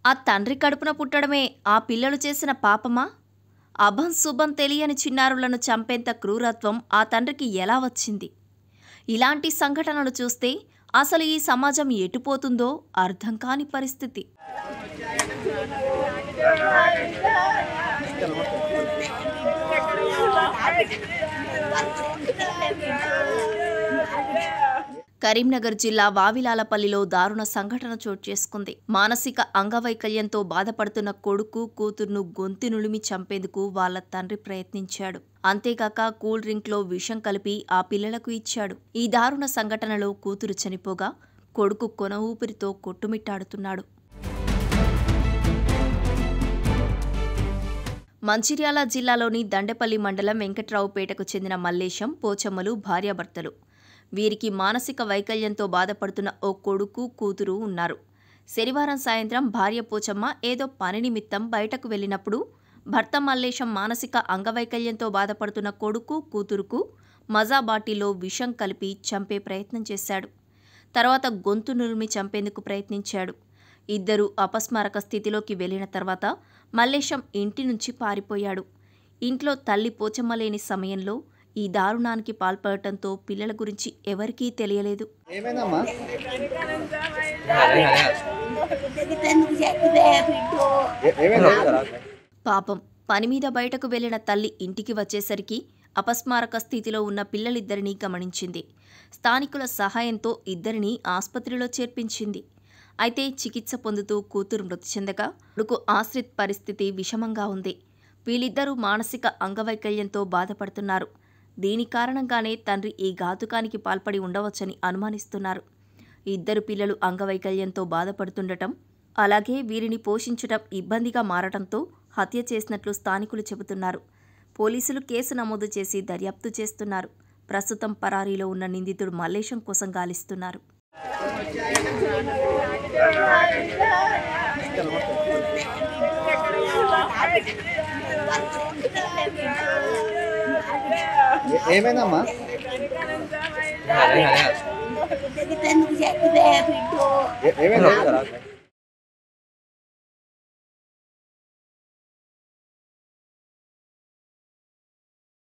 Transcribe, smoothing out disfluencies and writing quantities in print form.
ఆ తండ్రి కడుపున పుట్టడమే ఆ పిల్లలు చేసిన పాపమా? అభం శుభం తెలియని చిన్నారులను చంపేంత క్రూరత్వం ఆ తండ్రికి ఎలా వచ్చింది? ఇలాంటి సంఘటనలు చూస్తే అసలు ఈ సమాజం ఎటుపోతుందో అర్థం కాని పరిస్థితి. కరీంనగర్ జిల్లా వావిలాలపల్లిలో దారుణ సంఘటన చోటు చేసుకుంది. మానసిక అంగవైకల్యంతో బాధపడుతున్న కొడుకు కూతుర్ను గొంతు నులిమి చంపేందుకు వాళ్ల తండ్రి ప్రయత్నించాడు. అంతేగాక కూల్ డ్రింక్లో విషం కలిపి ఆ పిల్లలకు ఇచ్చాడు. ఈ దారుణ సంఘటనలో కూతురు చనిపోగా కొడుకు కొన ఊపిరితో కొట్టుమిట్టాడుతున్నాడు. మంచిర్యాల జిల్లాలోని దండేపల్లి మండలం వెంకట్రావుపేటకు చెందిన మల్లేశం, పోచమ్మలు భార్యాభర్తలు. వీరికి మానసిక వైకల్యంతో బాధపడుతున్న ఓ కొడుకు కూతురు ఉన్నారు. శనివారం సాయంత్రం భార్య పోచమ్మ ఏదో పని నిమిత్తం బయటకు వెళ్లినప్పుడు భర్త మల్లేశం మానసిక అంగవైకల్యంతో బాధపడుతున్న కొడుకు కూతురుకు మజా బాటిల్లో విషం కలిపి చంపే ప్రయత్నం చేశాడు. తర్వాత గొంతు నులిమి చంపేందుకు ప్రయత్నించాడు. ఇద్దరూ అపస్మారక స్థితిలోకి వెళ్లిన తర్వాత మల్లేశం ఇంటి నుంచి పారిపోయాడు. ఇంట్లో తల్లి పోచమ్మ లేని సమయంలో ఈ దారుణానికి పాల్పడటంతో పిల్లల గురించి ఎవరికీ తెలియలేదు. పాపం పని మీద బయటకు వెళ్లిన తల్లి ఇంటికి వచ్చేసరికి అపస్మారక స్థితిలో ఉన్న పిల్లలిద్దరినీ గమనించింది. స్థానికుల సహాయంతో ఇద్దరినీ ఆసుపత్రిలో చేర్పించింది. అయితే చికిత్స పొందుతూ కూతురు మృతి చెందగా కొడుకు ఆశ్రిత్ పరిస్థితి విషమంగా ఉంది. వీళ్ళిద్దరూ మానసిక అంగవైకల్యంతో బాధపడుతున్నారు. దీని కారణంగానే తండ్రి ఈ ఘాతుకానికి పాల్పడి ఉండవచ్చని అనుమానిస్తున్నారు. ఇద్దరు పిల్లలు అంగవైకల్యంతో బాధపడుతుండటం, అలాగే వీరిని పోషించడం ఇబ్బందిగా మారడంతో హత్య చేసినట్లు స్థానికులు చెబుతున్నారు. పోలీసులు కేసు నమోదు చేసి దర్యాప్తు చేస్తున్నారు. ప్రస్తుతం పరారీలో ఉన్న నిందితుడు మల్లేశం కోసం గాలిస్తున్నారు. ఏమైందమ్మా? ఏమైందా?